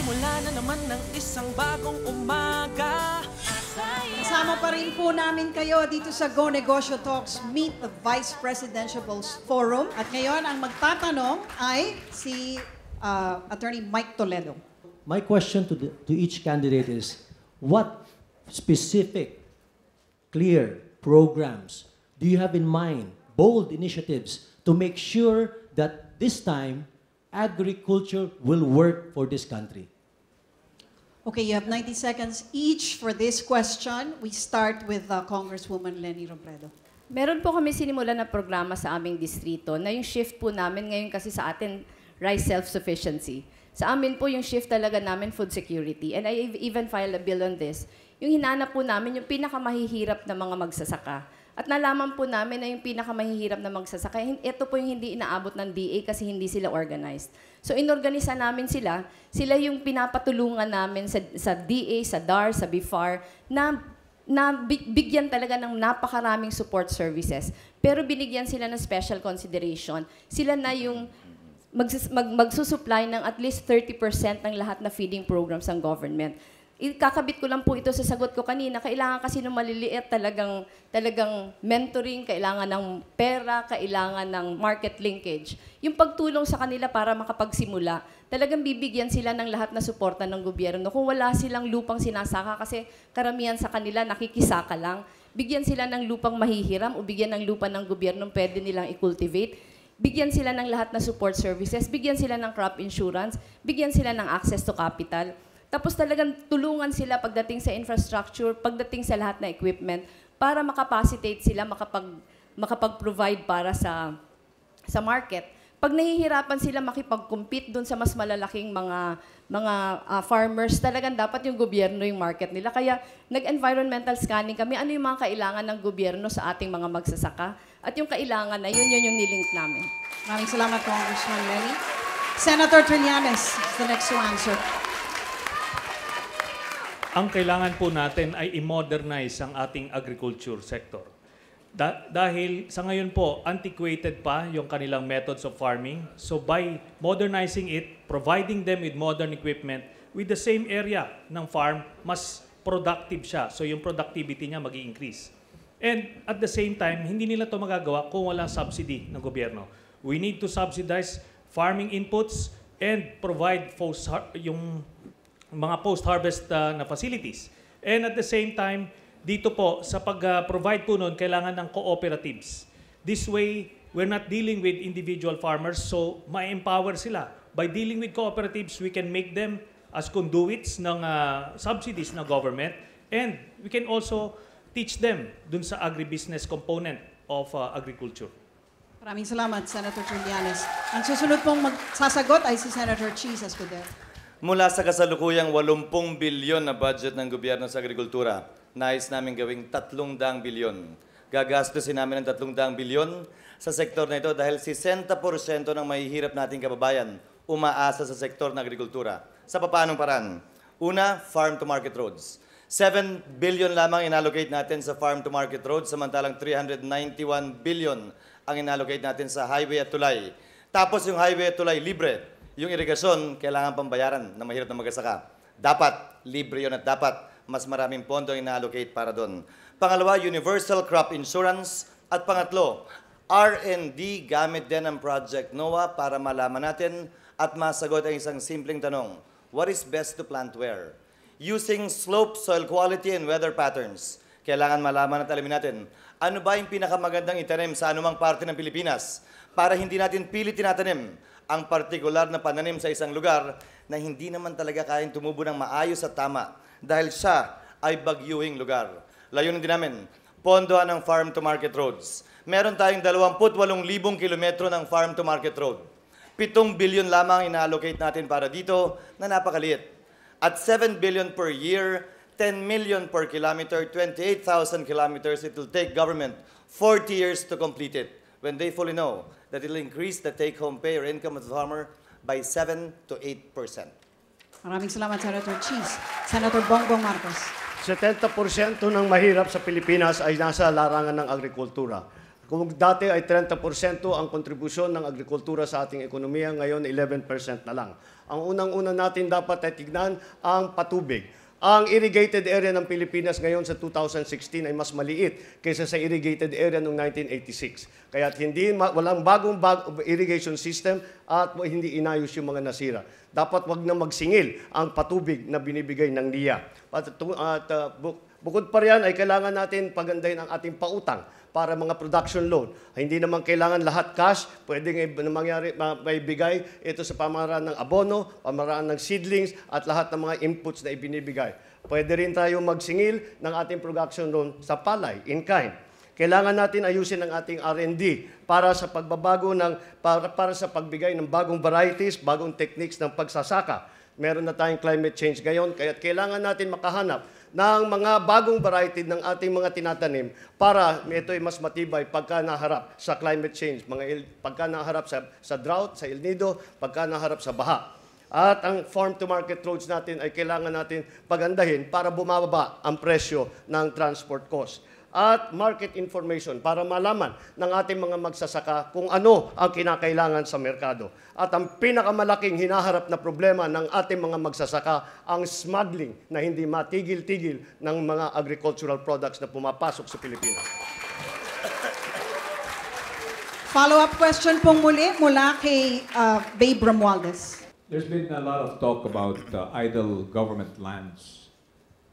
Simula na naman ng isang bagong umaga. Kasama pa rin po namin kayo dito sa Go Negosyo Talks Meet the Vice Presidential Forum. At ngayon, ang magtatanong ay si Attorney Mike Toledo. My question to each candidate is, what specific, clear programs do you have in mind, bold initiatives, to make sure that this time agriculture will work for this country? Okay, you have 90 seconds each for this question. We start with Congresswoman Leni Robredo. Meron po kami sinimulan na programa sa aming distrito na yung shift po namin ngayon kasi sa atin, rice self-sufficiency. Sa amin po yung shift talaga namin food security. And I even filed a bill on this. Yung hinanap po namin yung pinakamahihirap na mga magsasaka. At nalaman po namin na yung pinakamahihirap na magsasaka, ito po yung hindi inaabot ng DA kasi hindi sila organized. So inorganisa namin sila yung pinapatulungan namin sa DA, sa DAR, sa BIFAR, na bigyan talaga ng napakaraming support services. Pero binigyan sila ng special consideration. Sila na yung magsusupply ng at least 30% ng lahat na feeding programs ng government. Kakabit ko lang po ito sa sagot ko kanina. Kailangan kasi ng maliliit talagang mentoring, kailangan ng pera, kailangan ng market linkage. Yung pagtulong sa kanila para makapagsimula, talagang bibigyan sila ng lahat na suporta ng gobyerno. Kung wala silang lupang sinasaka, kasi karamihan sa kanila nakikisaka lang, bigyan sila ng lupang mahihiram o bigyan ng lupa ng gobyerno pwede nilang i-cultivate. Bigyan sila ng lahat na support services, bigyan sila ng crop insurance, bigyan sila ng access to capital. Tapos talagang tulungan sila pagdating sa infrastructure, pagdating sa lahat na equipment, para makapacitate sila, makapag-provide para sa market. Pag nahihirapan sila makipag-compete doon sa mas malalaking mga farmers, talagang dapat yung gobyerno yung market nila. Kaya nag-environmental scanning kami, ano yung mga kailangan ng gobyerno sa ating mga magsasaka. At yung kailangan na yun yung nilink namin. Maraming salamat, Congressman Leni. Senator Trillanes is the next to answer. Ang kailangan po natin ay i-modernize ang ating agriculture sector. Dahil sa ngayon po, antiquated pa yung kanilang methods of farming. So by modernizing it, providing them with modern equipment, with the same area ng farm, mas productive siya. So yung productivity niya mag-i-increase. And at the same time, hindi nila ito magagawa kung walang subsidy ng gobyerno. We need to subsidize farming inputs and provide yung mga post-harvest na facilities. And at the same time, dito po, sa pag-provide po nun, kailangan ng cooperatives. This way, we're not dealing with individual farmers, so ma-empower sila. By dealing with cooperatives, we can make them as conduits ng subsidies ng government, and we can also teach them dun sa agribusiness component of agriculture. Maraming salamat, Senator Trillanes. Ang susunod pong magsasagot ay si Senator Cheese Escudero. Mula sa kasalukuyang 80 bilyon na budget ng gobyerno sa agrikultura, nais namin gawing 300 bilyon. Gagastusin namin ng 300 bilyon sa sektor na ito dahil 60% ng mahihirap nating kababayan umaasa sa sektor ng agrikultura. Sa paanong paraan? Una, farm-to-market roads. 7 billion lamang inallocate natin sa farm-to-market roads, samantalang 391 billion ang inallocate natin sa highway at tulay. Tapos yung highway at tulay, libre. Yung irigasyon, kailangan pambayaran ng mahirap na magsasaka. Dapat, libre yun at dapat mas maraming pondo ang ina-allocate para doon. Pangalawa, universal crop insurance. At pangatlo, R&D gamit din ang Project NOAA para malaman natin at masagot ang isang simpleng tanong. What is best to plant where? Using slope, soil quality, and weather patterns. Kailangan malaman at alamin natin, ano ba yung pinakamagandang itanim sa anumang parte ng Pilipinas para hindi natin pilit tinatanim ang partikular na pananim sa isang lugar na hindi naman talaga kayang tumubo ng maayos at tama dahil siya ay bagyuhing lugar. Layunin din namin, pondohan ng farm-to-market roads. Meron tayong 28,000 kilometro ng farm-to-market road. 7 billion lamang ina-allocate natin para dito na napakaliit. At 7 billion per year, 10 million per kilometer, 28,000 kilometers, it will take government 40 years to complete it. When they fully know that it will increase the take-home pay or income of the farmer by 7 to 8%. Maraming salamat, Senator Cheese. Senator Bongbong Marcos. 70% ng mahirap sa Pilipinas ay nasa larangan ng agrikultura. Kung dati ay 30% ang kontribusyon ng agrikultura sa ating ekonomiya, ngayon 11% na lang. Ang unang-una natin dapat ay tignan ang patubig. Ang irrigated area ng Pilipinas ngayon sa 2016 ay mas maliit kaysa sa irrigated area noong 1986. Kaya walang bagong irrigation system at hindi inayos yung mga nasira. Dapat wag na magsingil ang patubig na binibigay ng NIA. Bukod pa riyan ay kailangan natin pagandahin ang ating pautang para mga production loan. Hindi naman kailangan lahat cash, pwedeng may bigay ito sa pamamaraan ng abono, pamamaraan ng seedlings at lahat ng mga inputs na ibinibigay. Pwede rin tayo magsingil ng ating production loan sa palay, in kind. Kailangan natin ayusin ang ating R&D para sa pagbabago para sa pagbigay ng bagong varieties, bagong techniques ng pagsasaka. Meron na tayong climate change ngayon, kaya kailangan natin makahanap ng mga bagong variety ng ating mga tinatanim para ito ay mas matibay pagka naharap sa climate change, pagka naharap sa drought, sa El Nido, pagka naharap sa baha. At ang farm-to-market roads natin ay kailangan natin pagandahin para bumababa ang presyo ng transport cost. At market information para malaman ng ating mga magsasaka kung ano ang kinakailangan sa merkado. At ang pinakamalaking hinaharap na problema ng ating mga magsasaka, ang smuggling na hindi matigil-tigil ng mga agricultural products na pumapasok sa Pilipinas. Follow-up question pong muli mula kay Babe Romualdez. There's been a lot of talk about idle government lands.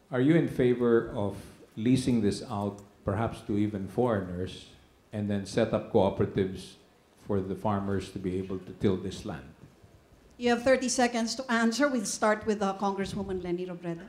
Are you in favor of leasing this out perhaps to even foreigners and then set up cooperatives for the farmers to be able to till this land? You have 30 seconds to answer. We'll start with Congresswoman Leni Robredo.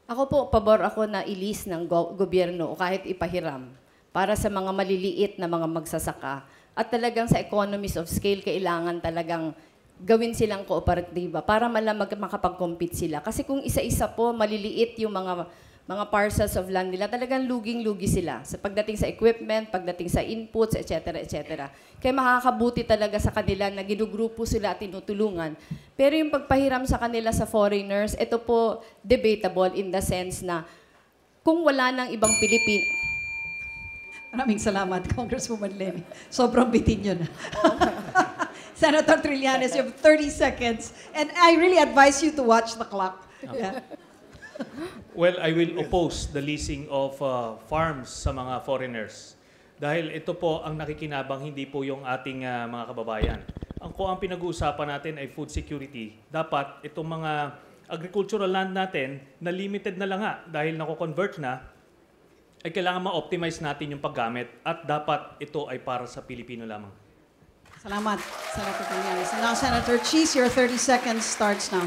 Ako po, pabor ako na ilis ng gobyerno o kahit ipahiram para sa mga maliliit na mga magsasaka. At talagang sa economies of scale, kailangan talagang gawin silang kooperatiba para makapag-compete sila. Kasi kung isa-isa po, maliliit yung mga parcels of land nila, talagang luging-lugi sila. Sa pagdating sa equipment, pagdating sa inputs, etc., etc. Kaya makakabuti talaga sa kanila na ginugrupo sila at tinutulungan. Pero yung pagpahiram sa kanila sa foreigners, ito po debatable in the sense na kung wala ng ibang Pilipino. Maraming salamat, Congresswoman Leni. Sobrang bitin yun. Senator Trillanes, you have 30 seconds. And I really advise you to watch the clock. Yeah. Well, I will oppose the leasing of farms sa mga foreigners. Dahil ito po ang nakikinabang, hindi po yung ating mga kababayan. Kung ang pinag-uusapan natin ay food security, dapat itong mga agricultural land natin na limited na lang nga dahil nako-convert na, ay kailangan ma-optimize natin yung paggamit at dapat ito ay para sa Pilipino lamang. Salamat, Senator Trillanes. Now, Senator Cheese, your 30 seconds starts now.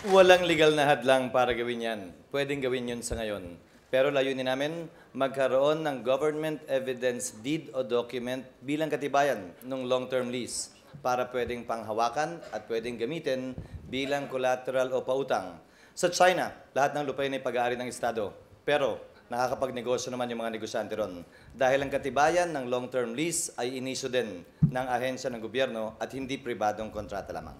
Walang legal na hadlang para gawin yan. Pwedeng gawin yun sa ngayon. Pero layunin namin, magkaroon ng government evidence deed o document bilang katibayan ng long-term lease para pwedeng panghawakan at pwedeng gamitin bilang collateral o pautang. Sa China, lahat ng lupain ay pag-aari ng Estado. Pero nakakapagnegosyo naman yung mga negosyante ron. Dahil ang katibayan ng long-term lease ay inisyu din ng ahensya ng gobyerno at hindi pribadong kontrata lamang.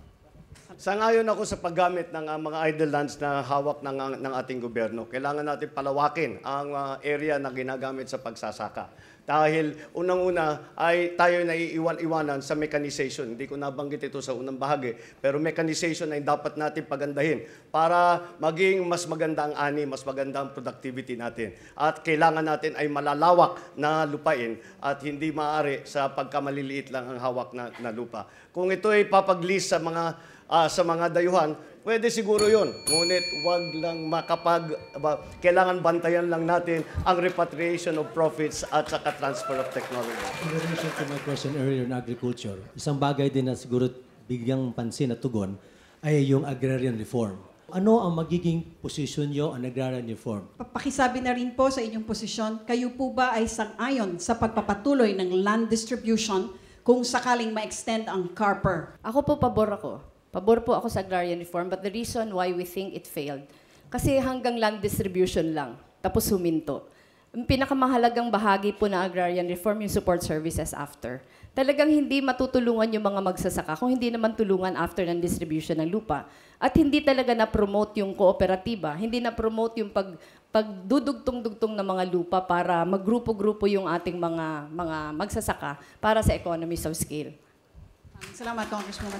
Sangayon ako sa paggamit ng mga idle lands na hawak ng ating gobyerno. Kailangan natin palawakin ang area na ginagamit sa pagsasaka. Dahil unang-una ay tayo naiiwan-iwanan sa mechanization. Hindi ko nabanggit ito sa unang bahagi, pero mechanization ay dapat natin pagandahin para maging mas maganda ang ani, mas maganda ang productivity natin. At kailangan natin ay malalawak na lupain at hindi maaari sa pagkamaliliit lang ang hawak na lupa. Kung ito ay papag-lease sa mga dayuhan, pwede siguro yun. Ngunit wag lang kailangan bantayan lang natin ang repatriation of profits at saka transfer of technology. In relation to my question earlier on agriculture, isang bagay din na siguro bigyang pansin at tugon ay yung agrarian reform. Ano ang magiging posisyon nyo on agrarian reform? Pakisabi na rin po sa inyong posisyon, kayo po ba ay sang-ayon sa pagpapatuloy ng land distribution kung sakaling ma-extend ang CARPER? Ako po, pabor ako. Pabor po ako sa agrarian reform, but the reason why we think it failed, kasi hanggang land distribution lang, tapos huminto. Ang pinakamahalagang bahagi po ng agrarian reform, yung support services after. talagang hindi matutulungan yung mga magsasaka kung hindi naman tulungan after ng distribution ng lupa. At hindi talaga na-promote yung kooperatiba, hindi na-promote yung pagdudugtong-dugtong ng mga lupa para maggrupo-grupo yung ating mga magsasaka para sa economies of scale. Salamat, Congresswoman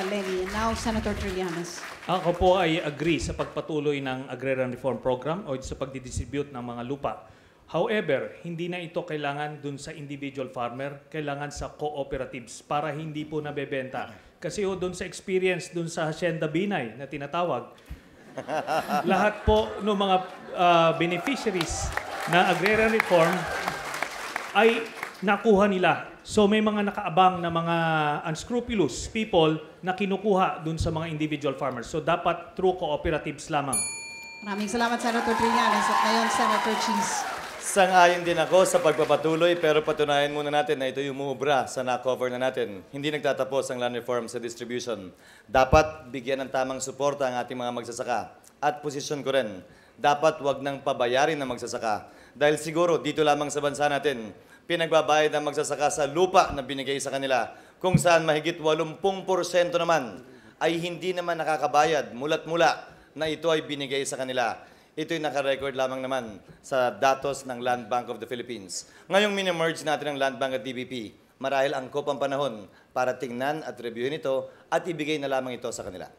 Lenny. And now, Senator Trillanes. Ako po ay agree sa pagpatuloy ng Agrarian Reform Program o sa pagdidistribute ng mga lupa. However, hindi na ito kailangan dun sa individual farmer, kailangan sa cooperatives para hindi po nabebenta. Kasi dun sa experience, dun sa Hacienda Binay na tinatawag, lahat po ng mga beneficiaries na agrarian reform ay nakuha nila. So may mga nakaabang na mga unscrupulous people na kinukuha dun sa mga individual farmers. So dapat through cooperatives lamang. Maraming salamat, Senator Trillanes. At ngayon, Senator Cheese. Sang-ayon din ako sa pagpapatuloy pero patunayan muna natin na ito yung umuubra sa na-cover na natin. Hindi nagtatapos ang land reform sa distribution. Dapat bigyan ng tamang suporta ang ating mga magsasaka. At posisyon ko rin, dapat wag nang pabayarin ng magsasaka. Dahil siguro dito lamang sa bansa natin, pinagbabayad ng magsasaka sa lupa na binigay sa kanila, kung saan mahigit 80% naman ay hindi naman nakakabayad mulat mula na ito ay binigay sa kanila. Ito'y naka-record lamang naman sa datos ng Land Bank of the Philippines. Ngayong mini-merge natin ang Land Bank at DBP, marahil angkop ang panahon para tingnan at reviewin ito at ibigay na lamang ito sa kanila.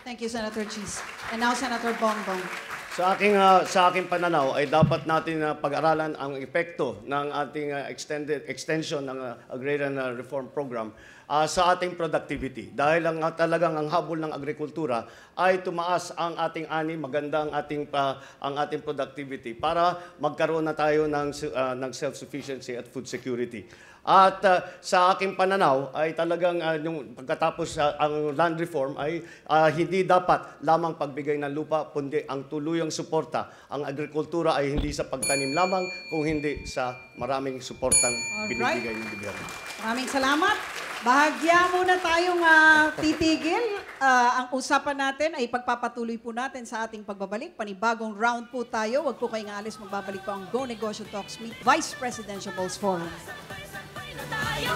Thank you, Senator Cheese. And now, Senator Bongbong. Sa aking pananaw ay dapat natin pag-aralan ang epekto ng ating extension ng Agrarian Reform Program sa ating productivity. Dahil talagang ang habol ng agrikultura ay tumaas ang ating ani, maganda ang ating productivity para magkaroon na tayo ng self-sufficiency at food security. At sa aking pananaw ay talagang yung pagkatapos ang land reform ay hindi dapat lamang pagbigay ng lupa, kundi ang tuluyang suporta. Ang agrikultura ay hindi sa pagtanim lamang, kung hindi sa maraming suportang binibigay ng gobyerno. Maraming salamat. Bahagya muna tayong titigil. Ang usapan natin ay pagpapatuloy po natin sa ating pagbabalik. Panibagong round po tayo. Huwag po kayong aalis. Magbabalik po ang Go Negosyo Talks Meet Vice Presidential Bowls Forum. Tayo